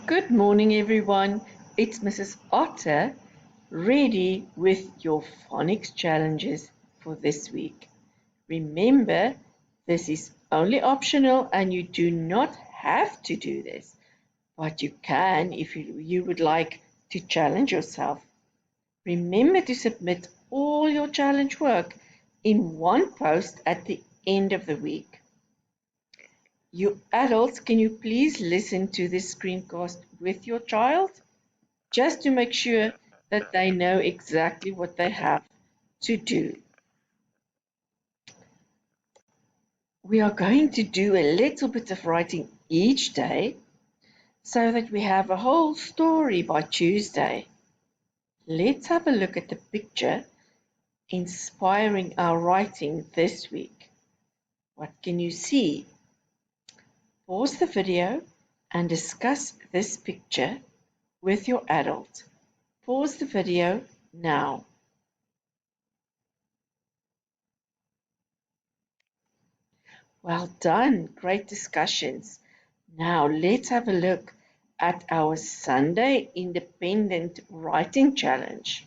Good morning, everyone. It's Mrs. Otter, ready with your phonics challenges for this week. Remember, this is only optional and you do not have to do this, but you can if you would like to challenge yourself. Remember to submit all your challenge work in one post at the end of the week. You adults, can you please listen to this screencast with your child? Just to make sure that they know exactly what they have to do. We are going to do a little bit of writing each day so that we have a whole story by Tuesday. Let's have a look at the picture inspiring our writing this week. What can you see? Pause the video and discuss this picture with your adult. Pause the video now. Well done, great discussions. Now let's have a look at our Sunday Independent Writing Challenge.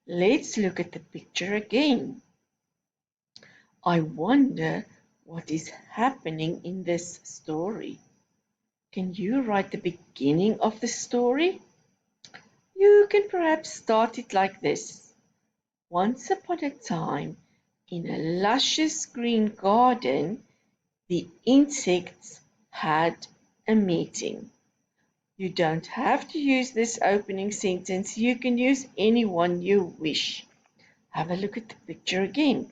Let's look at the picture again. I wonder what is happening in this story. Can you write the beginning of the story? You can perhaps start it like this. Once upon a time, in a luscious green garden, the insects had a meeting. You don't have to use this opening sentence. You can use any one you wish. Have a look at the picture again.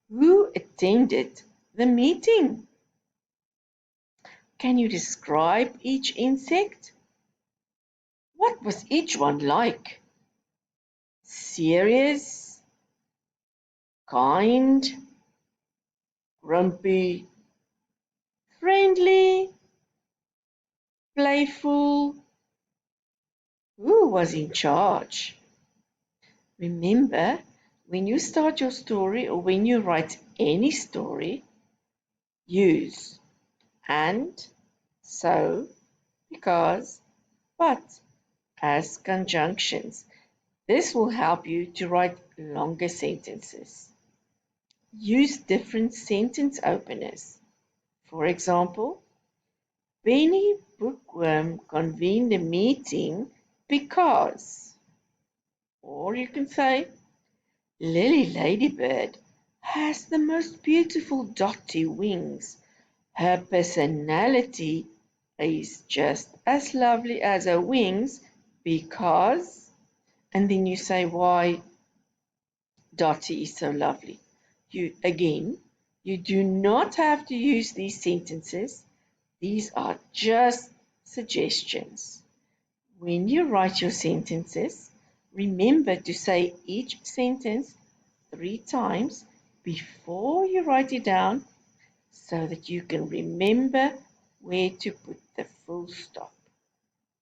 Who attended the meeting? Can you describe each insect? What was each one like? Serious, kind, grumpy, friendly, playful. Who was in charge? Remember, when you start your story or when you write any story, use and, so, because, but as conjunctions. This will help you to write longer sentences. Use different sentence openers. For example, Benny Bookworm convened a meeting because, or you can say, Lily Ladybird has the most beautiful dotty wings. Her personality is just as lovely as her wings because, and then you say why Dotty is so lovely. You do not have to use these sentences. These are just suggestions. When you write your sentences, remember to say each sentence 3 times before you write it down so that you can remember where to put the full stop.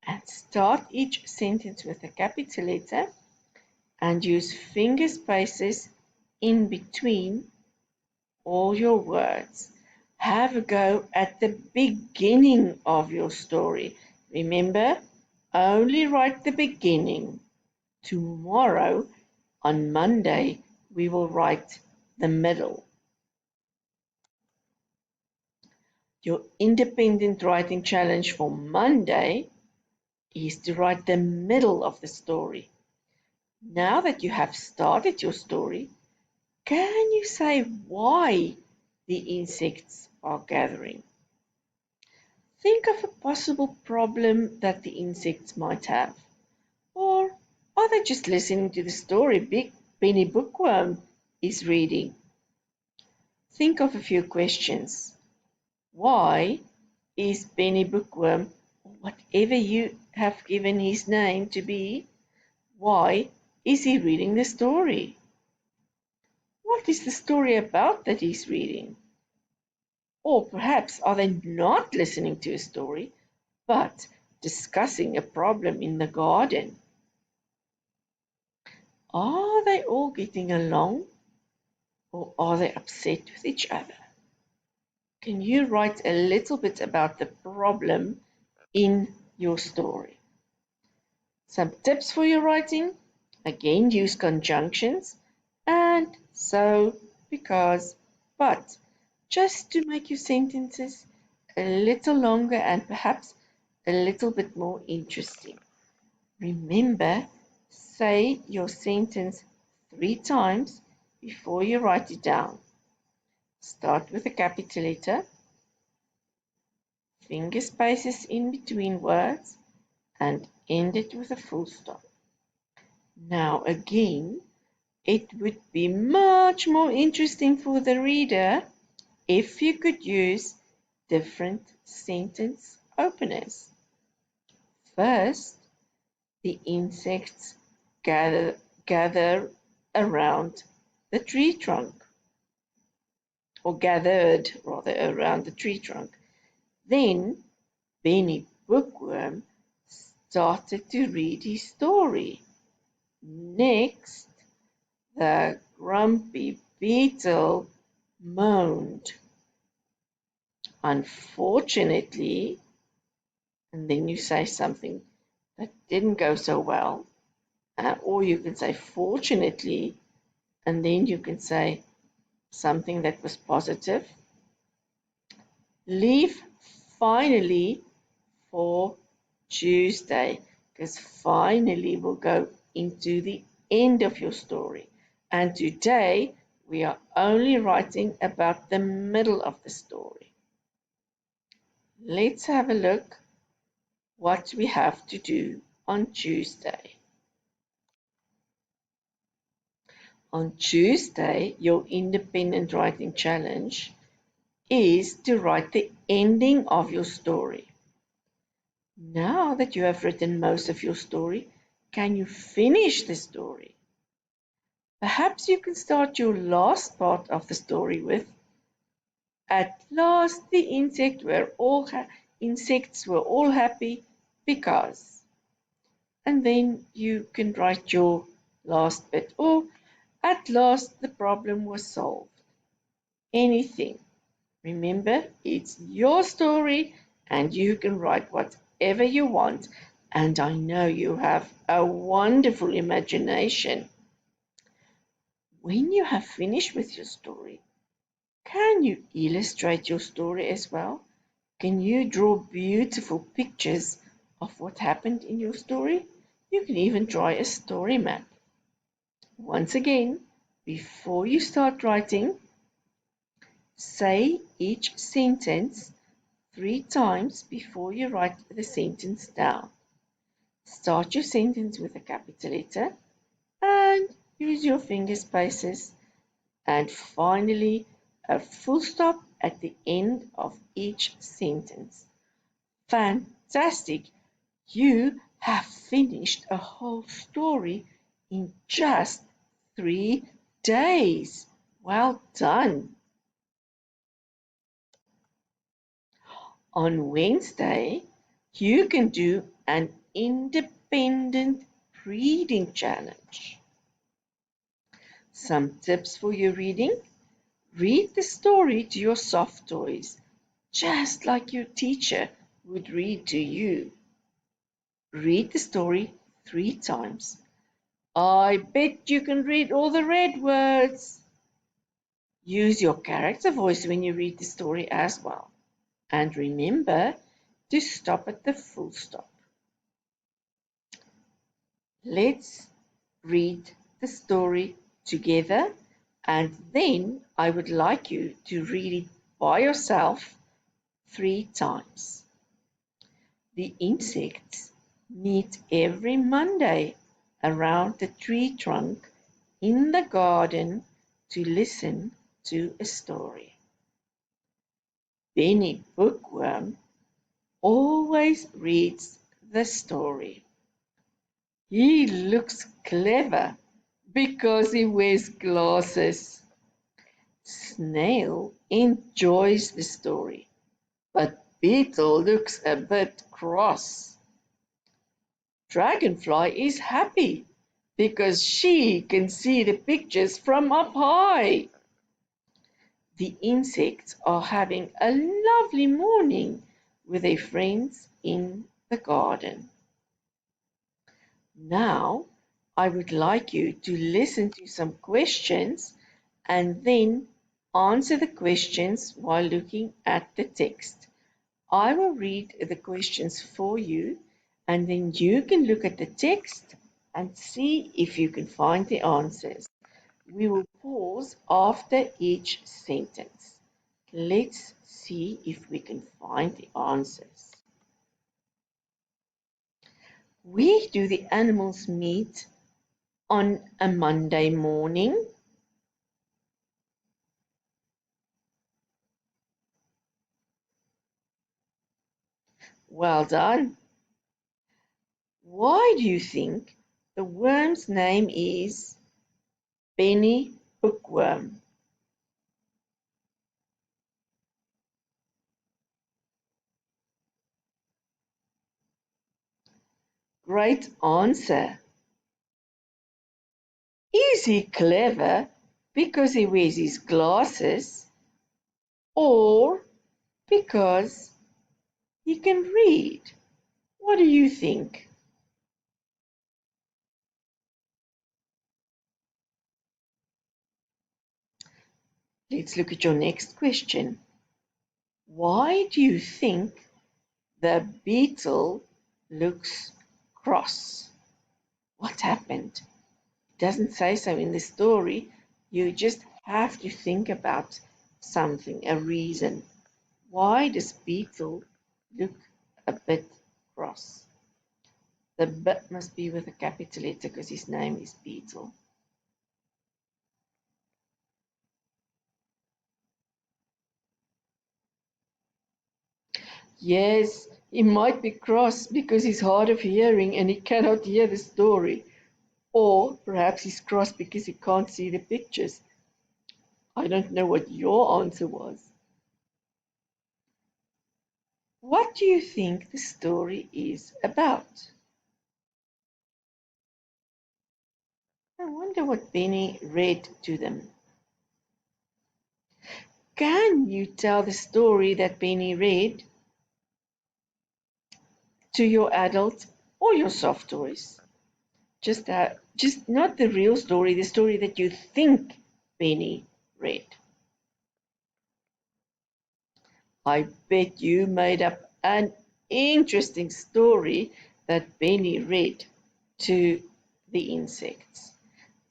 And start each sentence with a capital letter and use finger spaces in between all your words. Have a go at the beginning of your story. Remember, only write the beginning. Tomorrow, on Monday, we will write the middle. Your independent writing challenge for Monday is to write the middle of the story. Now that you have started your story, can you say why the insects are gathering? Think of a possible problem that the insects might have. Or are they just listening to the story Big Benny Bookworm is reading? Think of a few questions. Why is Benny Bookworm, or whatever you have given his name to be, why is he reading the story? What is the story about that he's reading? Or perhaps are they not listening to a story, but discussing a problem in the garden? Are they all getting along, or are they upset with each other? Can you write a little bit about the problem in your story. Some tips for your writing. Again, use conjunctions and, so, because, but, just to make your sentences a little longer and perhaps a little bit more interesting. Remember, say your sentence 3 times before you write it down. Start with a capital letter, finger spaces in between words, and end it with a full stop. Now again, it would be much more interesting for the reader if you could use different sentence openers. First, the insects gather around the tree trunk, or gathered rather around the tree trunk. Then Benny Bookworm started to read his story. Next, the grumpy beetle moaned. Unfortunately, and then you say something that didn't go so well, or you can say fortunately, and then you can say something that was positive. Leave finally for Tuesday, because finally will go into the end of your story. And today we are only writing about the middle of the story. Let's have a look what we have to do on Tuesday. On Tuesday, your independent writing challenge is to write the ending of your story. Now that you have written most of your story, can you finish the story? Perhaps you can start your last part of the story with, at last the insects were all happy because. And then you can write your last bit, or at last the problem was solved. Anything. Remember, it's your story and you can write whatever you want. And I know you have a wonderful imagination. When you have finished with your story, can you illustrate your story as well? Can you draw beautiful pictures of what happened in your story? You can even draw a story map. Once again, before you start writing, say each sentence 3 times before you write the sentence down. Start your sentence with a capital letter and use your finger spaces, and finally a full stop at the end of each sentence. Fantastic! You have finished a whole story in just 3 days. Well done! On Wednesday, you can do an independent reading challenge. Some tips for your reading. Read the story to your soft toys, just like your teacher would read to you. Read the story 3 times. I bet you can read all the red words. Use your character voice when you read the story as well. And remember to stop at the full stop. Let's read the story together, and then I would like you to read it by yourself 3 times. The insects meet every Monday around the tree trunk in the garden to listen to a story. Benny Bookworm always reads the story. He looks clever because he wears glasses. Snail enjoys the story, but Beetle looks a bit cross. Dragonfly is happy because she can see the pictures from up high. The insects are having a lovely morning with their friends in the garden. Now, I would like you to listen to some questions and then answer the questions while looking at the text. I will read the questions for you, and then you can look at the text and see if you can find the answers. We will pause after each sentence. Let's see if we can find the answers. Where do the animals meet on a Monday morning? Well done. Why do you think the worm's name is Benny Bookworm? Great answer. Is he clever because he wears his glasses or because he can read? What do you think? Let's look at your next question. Why do you think the beetle looks cross? What happened? It doesn't say so in the story. You just have to think about something, a reason. Why does beetle look a bit cross? The B must be with a capital letter because his name is Beetle. Yes, he might be cross because he's hard of hearing and he cannot hear the story. Or perhaps he's cross because he can't see the pictures. I don't know what your answer was. What do you think the story is about? I wonder what Benny read to them. Can you tell the story that Benny read to your adult or your soft toys? Just not the real story, the story that you think Benny read. I bet you made up an interesting story that Benny read to the insects.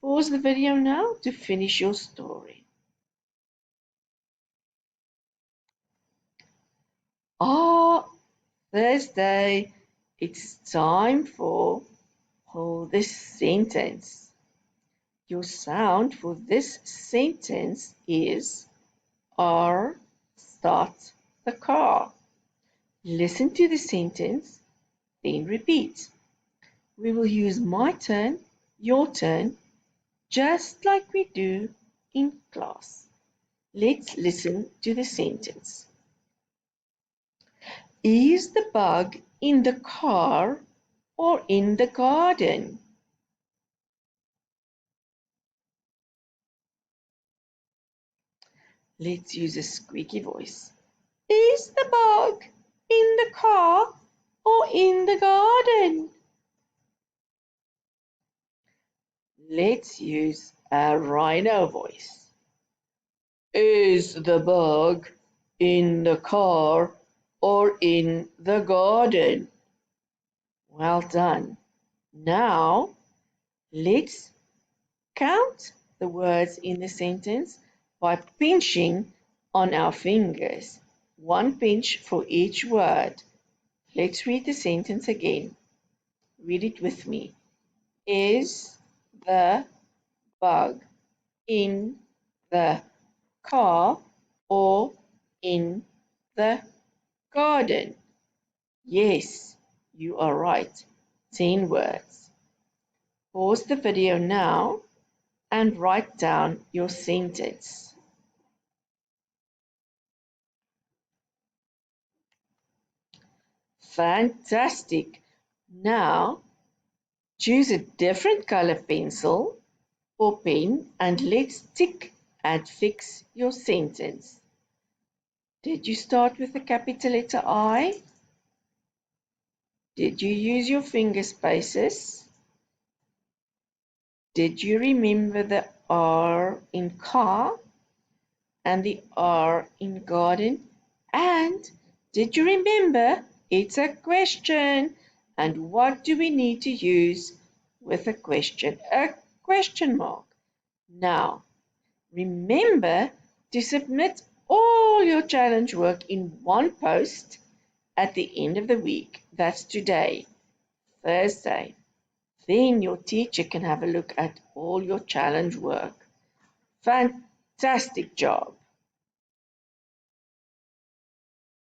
Pause the video now to finish your story. Ah, Thursday, it's time for hold this sentence. Your sound for this sentence is R. Start the car. Listen to the sentence, then repeat. We will use my turn, your turn, just like we do in class. Let's listen to the sentence. Is the bug in the car or in the garden? Let's use a squeaky voice. Is the bug in the car or in the garden? Let's use a rhino voice. Is the bug in the car or in the garden? Well done. Now, let's count the words in the sentence by pinching on our fingers. One pinch for each word. Let's read the sentence again. Read it with me. Is the bug in the car or in the garden? Yes, you are right. 10 words. Pause the video now and write down your sentence. Fantastic. Now choose a different color pencil or pen and let's tick and fix your sentence. Did you start with the capital letter I? Did you use your finger spaces? Did you remember the R in car and the R in garden? And did you remember it's a question? And what do we need to use with a question? A question mark. Now, remember to submit all your challenge work in one post at the end of the week. That's today, Thursday. Then your teacher can have a look at all your challenge work. Fantastic job!